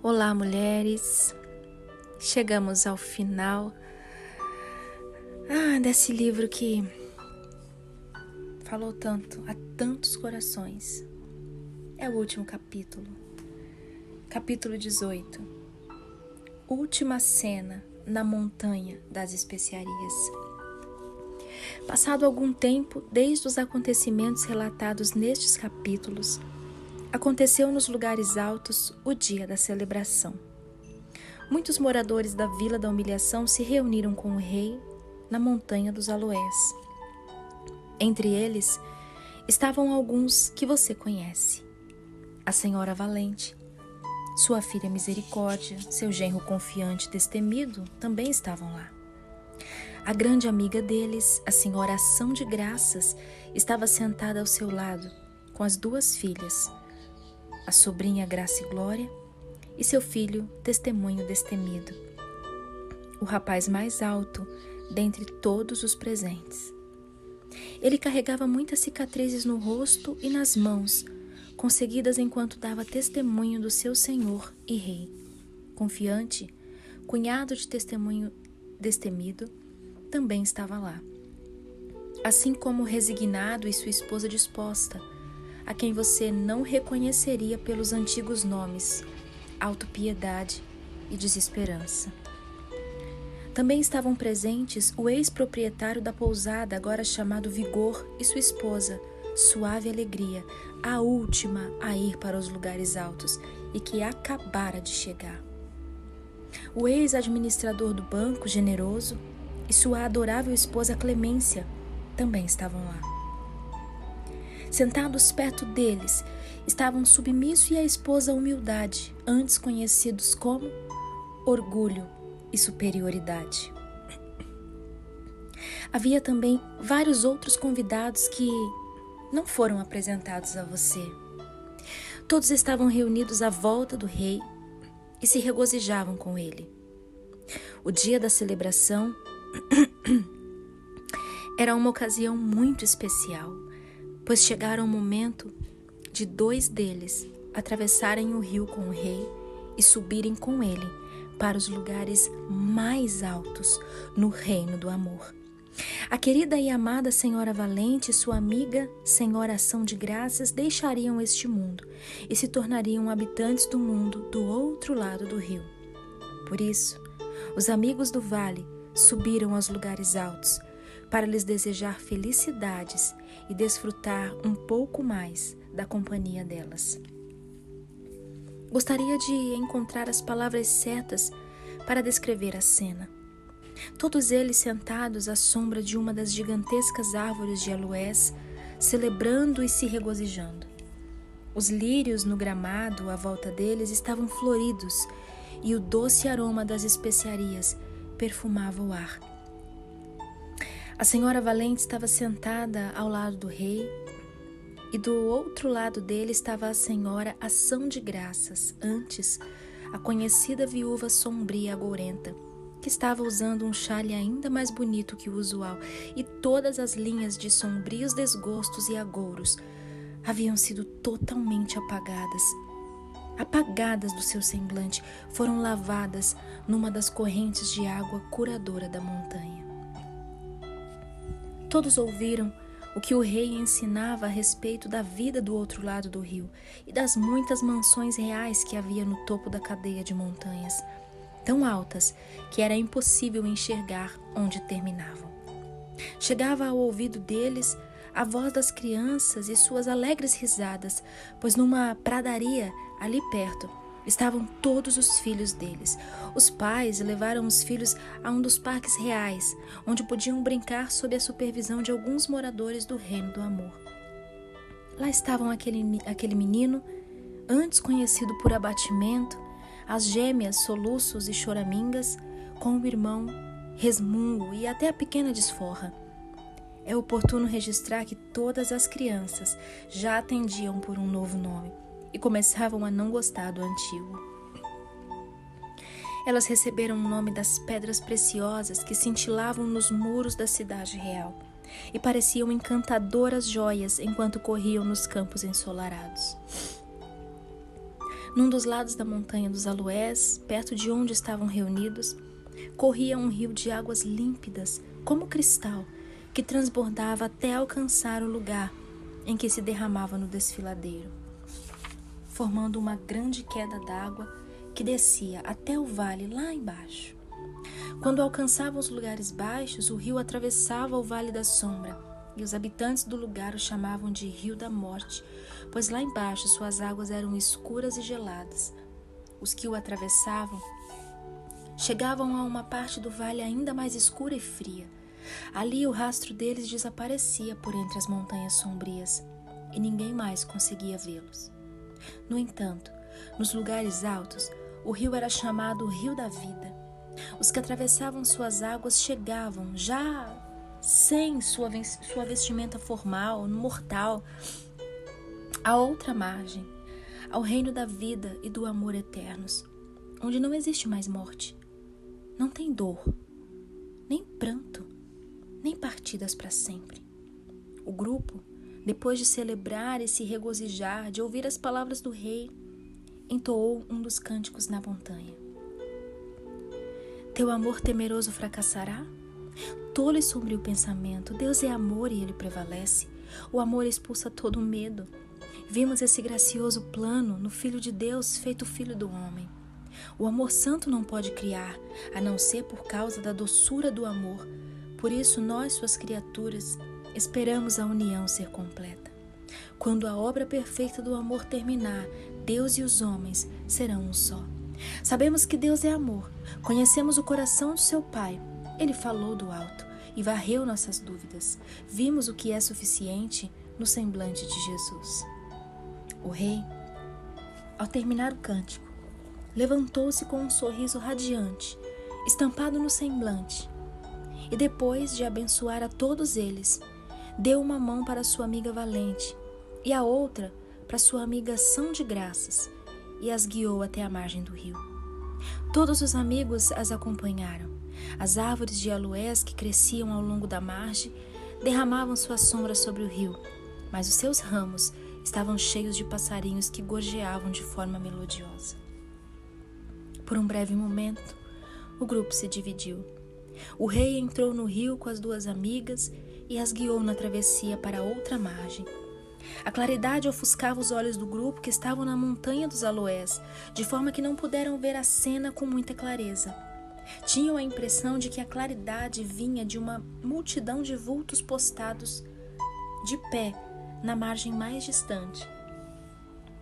Olá, mulheres! Chegamos ao final desse livro que falou tanto a tantos corações. É o último capítulo, capítulo 18. Última cena na Montanha das Especiarias. Passado algum tempo, desde os acontecimentos relatados nestes capítulos, aconteceu nos lugares altos o dia da celebração. Muitos moradores da Vila da Humilhação se reuniram com o rei na Montanha dos Aloés. Entre eles estavam alguns que você conhece. A Senhora Valente, sua filha Misericórdia, seu genro confiante e destemido também estavam lá. A grande amiga deles, a Senhora Ação de Graças, estava sentada ao seu lado com as duas filhas, a sobrinha Graça e Glória e seu filho Testemunho Destemido, o rapaz mais alto dentre todos os presentes. Ele carregava muitas cicatrizes no rosto e nas mãos, conseguidas enquanto dava testemunho do seu senhor e rei. Confiante, cunhado de Testemunho Destemido, também estava lá, assim como Resignado e sua esposa Disposta, a quem você não reconheceria pelos antigos nomes, Autopiedade e Desesperança. Também estavam presentes o ex-proprietário da pousada, agora chamado Vigor, e sua esposa, Suave Alegria, a última a ir para os lugares altos e que acabara de chegar. O ex-administrador do banco, Generoso, e sua adorável esposa Clemência também estavam lá. Sentados perto deles estavam Submisso e a esposa Humildade, antes conhecidos como Orgulho e Superioridade. Havia também vários outros convidados que não foram apresentados a você. Todos estavam reunidos à volta do rei e se regozijavam com ele. O dia da celebração era uma ocasião muito especial, pois chegara o momento de dois deles atravessarem o rio com o rei e subirem com ele para os lugares mais altos no reino do amor. A querida e amada Senhora Valente e sua amiga Senhora Ação de Graças deixariam este mundo e se tornariam habitantes do mundo do outro lado do rio. Por isso, os amigos do vale subiram aos lugares altos para lhes desejar felicidades e desfrutar um pouco mais da companhia delas. Gostaria de encontrar as palavras certas para descrever a cena. Todos eles sentados à sombra de uma das gigantescas árvores de aloés, celebrando e se regozijando. Os lírios no gramado à volta deles estavam floridos e o doce aroma das especiarias perfumava o ar. A Senhora Valente estava sentada ao lado do rei e do outro lado dele estava a Senhora Ação de Graças, antes a conhecida viúva sombria e agourenta, que estava usando um chale ainda mais bonito que o usual, e todas as linhas de sombrios desgostos e agouros haviam sido totalmente apagadas do seu semblante, foram lavadas numa das correntes de água curadora da montanha. Todos ouviram o que o rei ensinava a respeito da vida do outro lado do rio e das muitas mansões reais que havia no topo da cadeia de montanhas, tão altas que era impossível enxergar onde terminavam. Chegava ao ouvido deles a voz das crianças e suas alegres risadas, pois numa pradaria ali perto estavam todos os filhos deles. Os pais levaram os filhos a um dos parques reais, onde podiam brincar sob a supervisão de alguns moradores do Reino do Amor. Lá estavam aquele menino, antes conhecido por abatimento, as gêmeas Soluços e Choramingas, com o irmão Resmungo e até a pequena Desforra. É oportuno registrar que todas as crianças já atendiam por um novo nome e começavam a não gostar do antigo. Elas receberam o nome das pedras preciosas que cintilavam nos muros da cidade real e pareciam encantadoras joias enquanto corriam nos campos ensolarados. Num dos lados da montanha dos aloés, perto de onde estavam reunidos, corria um rio de águas límpidas, como cristal, que transbordava até alcançar o lugar em que se derramava no desfiladeiro, formando uma grande queda d'água que descia até o vale lá embaixo. Quando alcançava os lugares baixos, o rio atravessava o Vale da Sombra, e os habitantes do lugar o chamavam de Rio da Morte, pois lá embaixo suas águas eram escuras e geladas. Os que o atravessavam chegavam a uma parte do vale ainda mais escura e fria. Ali o rastro deles desaparecia por entre as montanhas sombrias, e ninguém mais conseguia vê-los. No entanto, nos lugares altos, o rio era chamado Rio da Vida. Os que atravessavam suas águas chegavam, já sem sua vestimenta formal, mortal, a outra margem, ao reino da vida e do amor eternos, onde não existe mais morte, não tem dor, nem pranto, nem partidas para sempre. O grupo, depois de celebrar e se regozijar, de ouvir as palavras do rei, entoou um dos cânticos na montanha. Teu amor temeroso fracassará? Tolo e sombrio pensamento, Deus é amor e ele prevalece. O amor expulsa todo o medo. Vimos esse gracioso plano no Filho de Deus, feito filho do homem. O amor santo não pode criar, a não ser por causa da doçura do amor. Por isso nós, suas criaturas, esperamos a união ser completa. Quando a obra perfeita do amor terminar, Deus e os homens serão um só. Sabemos que Deus é amor, conhecemos o coração de seu Pai. Ele falou do alto e varreu nossas dúvidas. Vimos o que é suficiente no semblante de Jesus. O rei, ao terminar o cântico, levantou-se com um sorriso radiante, estampado no semblante, e depois de abençoar a todos eles, deu uma mão para sua amiga Valente e a outra para sua amiga Ação de Graças, e as guiou até a margem do rio. Todos os amigos as acompanharam. As árvores de aloés que cresciam ao longo da margem derramavam sua sombra sobre o rio, mas os seus ramos estavam cheios de passarinhos que gorjeavam de forma melodiosa. Por um breve momento, o grupo se dividiu. O rei entrou no rio com as duas amigas e as guiou na travessia para outra margem. A claridade ofuscava os olhos do grupo que estavam na montanha dos aloés, de forma que não puderam ver a cena com muita clareza. Tinham a impressão de que a claridade vinha de uma multidão de vultos postados de pé na margem mais distante,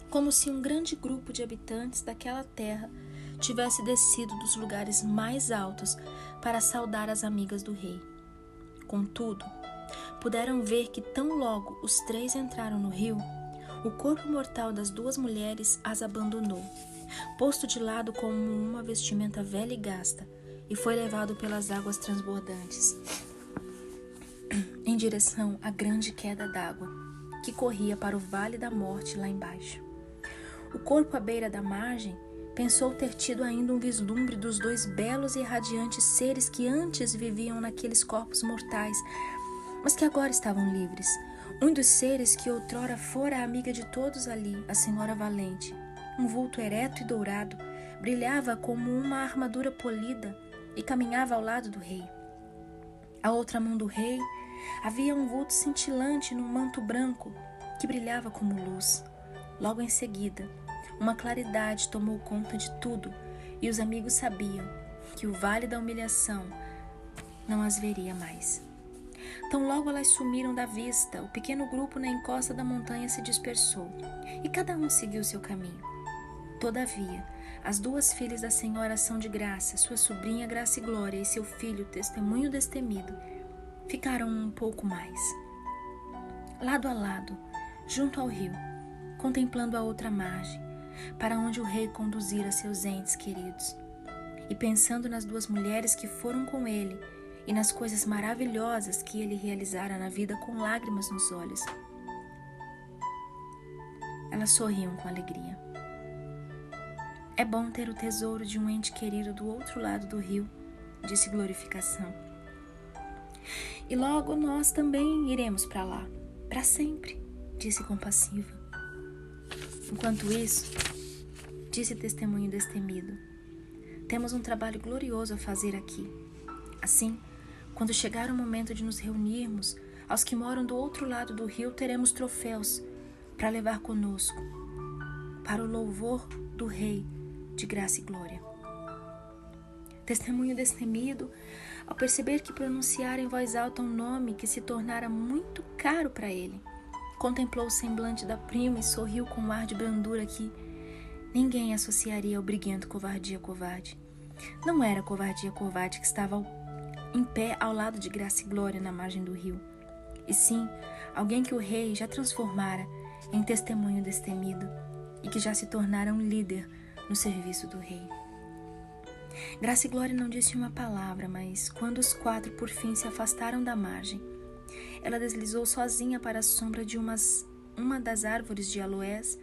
como se um grande grupo de habitantes daquela terra tivesse descido dos lugares mais altos para saudar as amigas do rei. Contudo, puderam ver que tão logo os três entraram no rio, o corpo mortal das duas mulheres as abandonou, posto de lado como uma vestimenta velha e gasta, e foi levado pelas águas transbordantes em direção à grande queda d'água que corria para o Vale da Morte lá embaixo. O corpo à beira da margem pensou ter tido ainda um vislumbre dos dois belos e radiantes seres que antes viviam naqueles corpos mortais, mas que agora estavam livres. Um dos seres que outrora fora a amiga de todos ali, a Senhora Valente, um vulto ereto e dourado, brilhava como uma armadura polida e caminhava ao lado do rei. À outra mão do rei havia um vulto cintilante num manto branco que brilhava como luz. Logo em seguida, uma claridade tomou conta de tudo e os amigos sabiam que o Vale da Humilhação não as veria mais. Tão logo elas sumiram da vista, o pequeno grupo na encosta da montanha se dispersou e cada um seguiu seu caminho. Todavia, as duas filhas da Senhora Ação de Graça, sua sobrinha Graça e Glória e seu filho Testemunho Destemido, ficaram um pouco mais. Lado a lado, junto ao rio, contemplando a outra margem, para onde o rei conduzira seus entes queridos, e pensando nas duas mulheres que foram com ele e nas coisas maravilhosas que ele realizara na vida com lágrimas nos olhos. Elas sorriam com alegria. É bom ter o tesouro de um ente querido do outro lado do rio, disse Glorificação. E logo nós também iremos para lá, para sempre, disse Compassiva. Enquanto isso, disse Testemunho Destemido. Temos um trabalho glorioso a fazer aqui. Assim, quando chegar o momento de nos reunirmos, aos que moram do outro lado do rio teremos troféus para levar conosco, para o louvor do Rei de graça e glória. Testemunho Destemido, ao perceber que pronunciara em voz alta um nome que se tornara muito caro para ele, contemplou o semblante da prima e sorriu com um ar de brandura que ninguém associaria ao briguento Covardia Covarde. Não era Covardia Covarde que estava em pé ao lado de Graça e Glória na margem do rio, e sim alguém que o rei já transformara em Testemunho Destemido e que já se tornara um líder no serviço do rei. Graça e Glória não disse uma palavra, mas quando os 4 por fim se afastaram da margem, ela deslizou sozinha para a sombra de uma das árvores de aloés,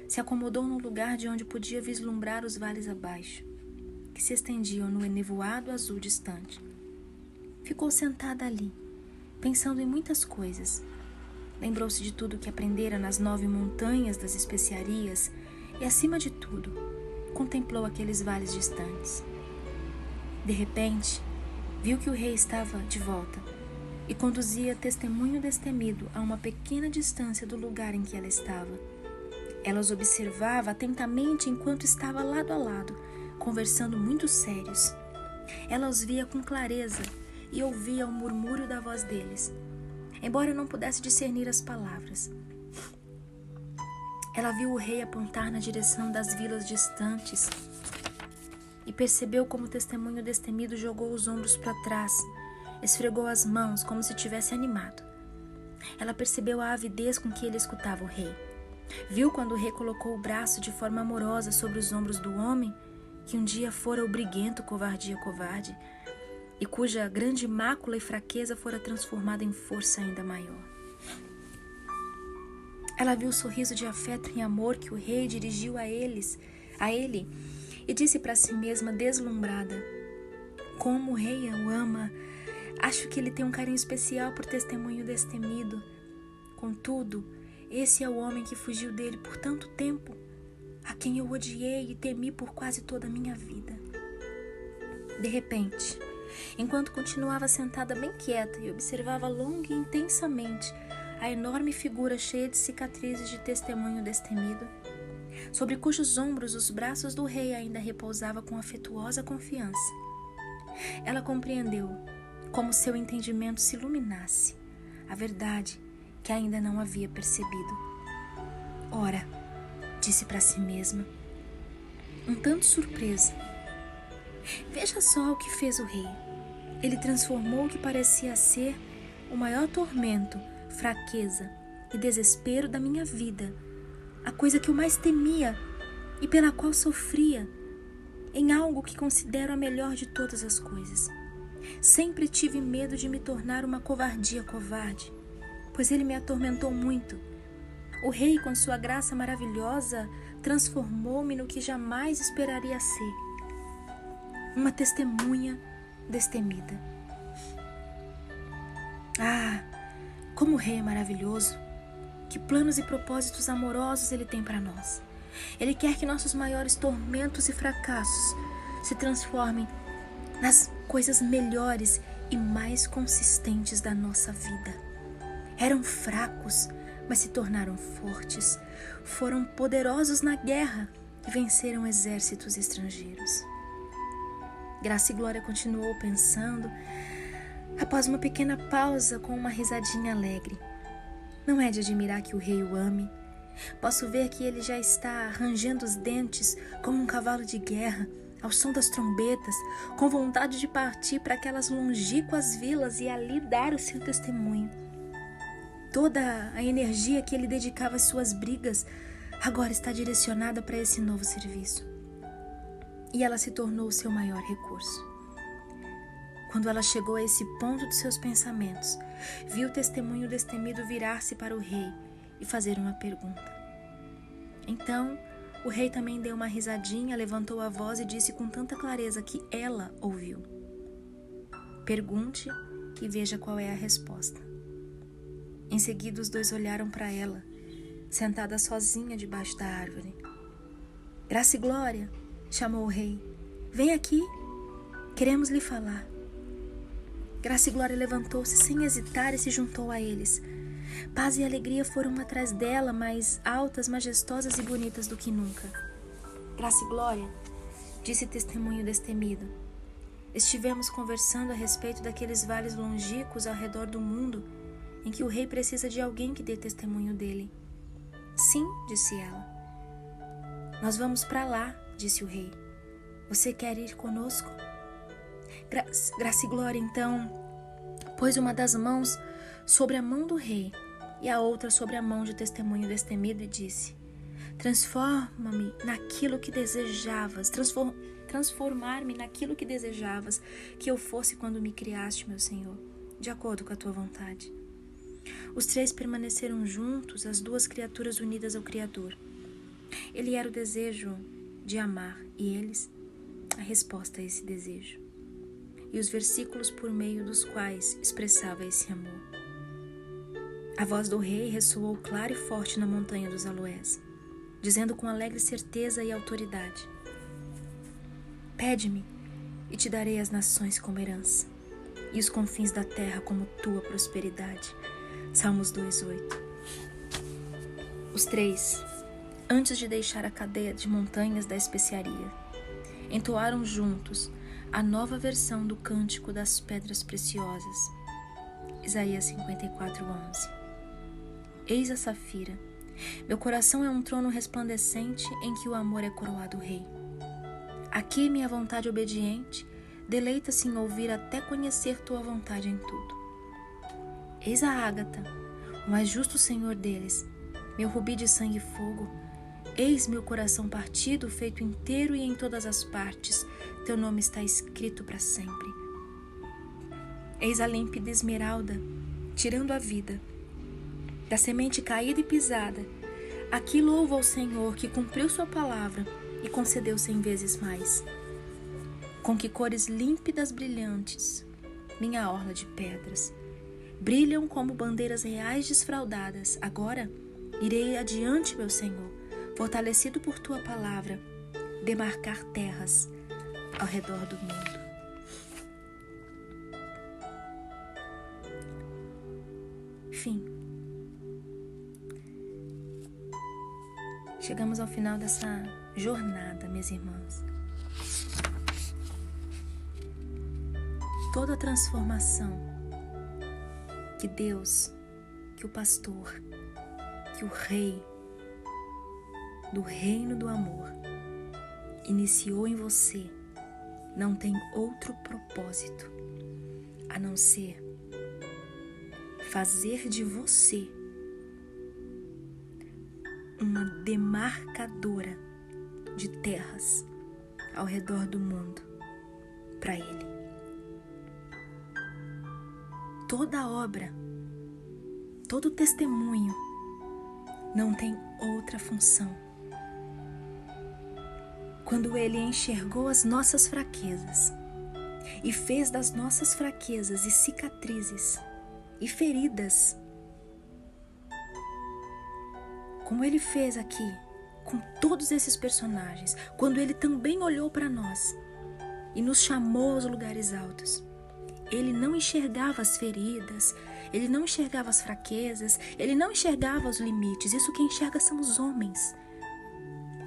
se acomodou no lugar de onde podia vislumbrar os vales abaixo, que se estendiam no enevoado azul distante. Ficou sentada ali, pensando em muitas coisas. Lembrou-se de tudo que aprendera nas 9 montanhas das especiarias e, acima de tudo, contemplou aqueles vales distantes. De repente, viu que o rei estava de volta e conduzia Testemunho Destemido a uma pequena distância do lugar em que ela estava. Ela os observava atentamente enquanto estava lado a lado, conversando muito sérios. Ela os via com clareza e ouvia o murmúrio da voz deles, embora não pudesse discernir as palavras. Ela viu o rei apontar na direção das vilas distantes e percebeu como o Testemunho Destemido jogou os ombros para trás, esfregou as mãos como se tivesse animado. Ela percebeu a avidez com que ele escutava o rei. Viu quando o rei colocou o braço de forma amorosa sobre os ombros do homem que um dia fora o briguento Covardia Covarde e cuja grande mácula e fraqueza fora transformada em força ainda maior. Ela viu o sorriso de afeto e amor que o rei dirigiu a ele, e disse para si mesma deslumbrada: como o rei o ama, acho que ele tem um carinho especial por Testemunho Destemido. Contudo, esse é o homem que fugiu dele por tanto tempo, a quem eu odiei e temi por quase toda a minha vida. De repente, enquanto continuava sentada bem quieta e observava longa e intensamente a enorme figura cheia de cicatrizes de Testemunho Destemido, sobre cujos ombros os braços do rei ainda repousavam com afetuosa confiança, ela compreendeu como seu entendimento se iluminasse, a verdade que ainda não havia percebido. Ora, disse para si mesma, um tanto surpresa, veja só o que fez o rei. Ele transformou o que parecia ser o maior tormento, fraqueza e desespero da minha vida, a coisa que eu mais temia e pela qual sofria, em algo que considero a melhor de todas as coisas. Sempre tive medo de me tornar uma covardia covarde, pois ele me atormentou muito. O rei, com sua graça maravilhosa, transformou-me no que jamais esperaria ser, uma testemunha destemida. Ah, como o rei é maravilhoso! Que planos e propósitos amorosos ele tem para nós. Ele quer que nossos maiores tormentos e fracassos se transformem nas coisas melhores e mais consistentes da nossa vida. Eram fracos, mas se tornaram fortes. Foram poderosos na guerra e venceram exércitos estrangeiros. Graça e Glória continuou pensando, após uma pequena pausa com uma risadinha alegre. Não é de admirar que o rei o ame. Posso ver que ele já está rangendo os dentes como um cavalo de guerra, ao som das trombetas, com vontade de partir para aquelas longínquas vilas e ali dar o seu testemunho. Toda a energia que ele dedicava às suas brigas agora está direcionada para esse novo serviço. E ela se tornou o seu maior recurso. Quando ela chegou a esse ponto de seus pensamentos, viu o Testemunho Destemido virar-se para o rei e fazer uma pergunta. Então, o rei também deu uma risadinha, levantou a voz e disse com tanta clareza que ela ouviu: pergunte e veja qual é a resposta. Em seguida, os dois olharam para ela, sentada sozinha debaixo da árvore. Graça e Glória, chamou o rei. Vem aqui, queremos lhe falar. Graça e Glória levantou-se sem hesitar e se juntou a eles. Paz e alegria foram atrás dela, mais altas, majestosas e bonitas do que nunca. Graça e Glória, disse Testemunho destemido. Estivemos conversando a respeito daqueles vales longínquos ao redor do mundo em que o rei precisa de alguém que dê testemunho dele. Sim, disse ela. Nós vamos para lá, disse o rei. Você quer ir conosco? Graça e Glória, então, pôs uma das mãos sobre a mão do rei e a outra sobre a mão de Testemunho destemido e disse: transforma-me naquilo que desejavas, transformar-me naquilo que desejavas que eu fosse quando me criaste, meu Senhor, de acordo com a tua vontade. Os três permaneceram juntos, as duas criaturas unidas ao Criador. Ele era o desejo de amar e eles a resposta a esse desejo. E os versículos por meio dos quais expressava esse amor. A voz do rei ressoou clara e forte na montanha dos aloés, dizendo com alegre certeza e autoridade: pede-me e te darei as nações como herança, e os confins da terra como tua prosperidade. Salmos 2:8. Os três, antes de deixar a cadeia de montanhas da especiaria, entoaram juntos a nova versão do Cântico das Pedras Preciosas. Isaías 54:11. Eis a safira. Meu coração é um trono resplandecente em que o amor é coroado rei. Aqui minha vontade obediente deleita-se em ouvir até conhecer tua vontade em tudo. Eis a ágata, o mais justo Senhor deles, meu rubi de sangue e fogo. Eis meu coração partido, feito inteiro e em todas as partes, teu nome está escrito para sempre. Eis a límpida esmeralda, tirando a vida. Da semente caída e pisada, aqui louvo ao Senhor que cumpriu sua palavra e concedeu 100 vezes mais. Com que cores límpidas brilhantes, minha orla de pedras, brilham como bandeiras reais desfraldadas. Agora irei adiante, meu Senhor, fortalecido por tua palavra, demarcar terras ao redor do mundo. Fim. Chegamos ao final dessa jornada, minhas irmãs. Toda a transformação que Deus, que o pastor, que o rei do reino do amor iniciou em você não tem outro propósito a não ser fazer de você uma demarcadora de terras ao redor do mundo para Ele. Toda obra, todo testemunho não tem outra função. Quando Ele enxergou as nossas fraquezas e fez das nossas fraquezas e cicatrizes e feridas, como Ele fez aqui com todos esses personagens, quando Ele também olhou para nós e nos chamou aos lugares altos, Ele não enxergava as feridas, Ele não enxergava as fraquezas, Ele não enxergava os limites. Isso quem enxerga são os homens.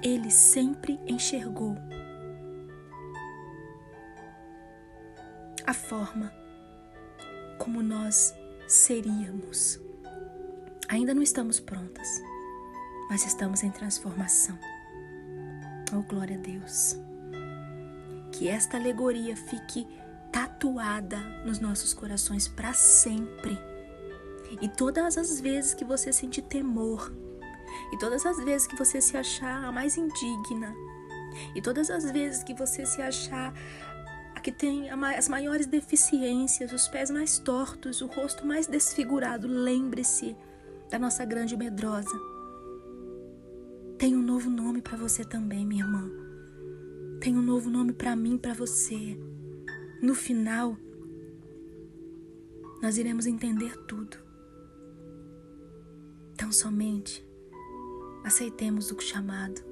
Ele sempre enxergou a forma como nós seríamos. Ainda não estamos prontas, mas estamos em transformação. Oh, glória a Deus. Que esta alegoria fique tatuada nos nossos corações para sempre. E todas as vezes que você sentir temor, e todas as vezes que você se achar a mais indigna, e todas as vezes que você se achar a que tem as maiores deficiências, os pés mais tortos, o rosto mais desfigurado, lembre-se da nossa grande medrosa. Tem um novo nome para você também, minha irmã. Tem um novo nome para mim, para você. No final, nós iremos entender tudo. Então somente aceitemos o chamado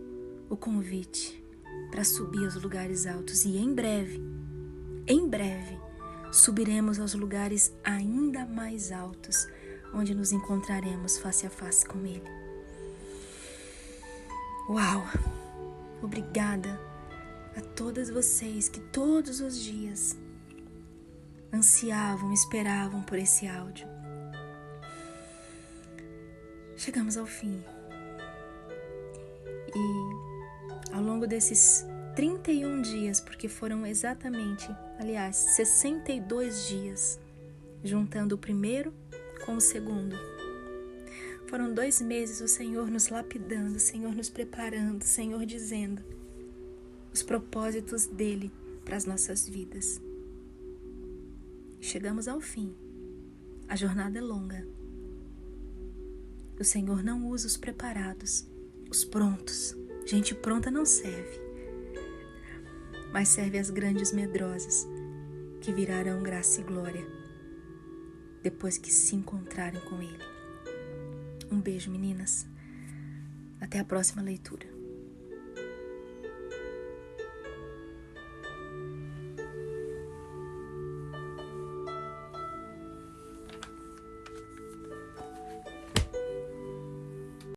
o convite para subir aos lugares altos. E em breve, subiremos aos lugares ainda mais altos, onde nos encontraremos face a face com Ele. Uau! Obrigada a todas vocês que todos os dias ansiavam, esperavam por esse áudio. Chegamos ao fim. E ao longo desses 31 dias, porque foram exatamente, 62 dias, juntando o primeiro com o segundo. Foram 2 meses o Senhor nos lapidando, o Senhor nos preparando, o Senhor dizendo os propósitos dele para as nossas vidas. Chegamos ao fim. A jornada é longa. O Senhor não usa os preparados, os prontos. Gente pronta não serve, mas serve as grandes medrosas que virarão graça e glória depois que se encontrarem com Ele. Um beijo, meninas. Até a próxima leitura.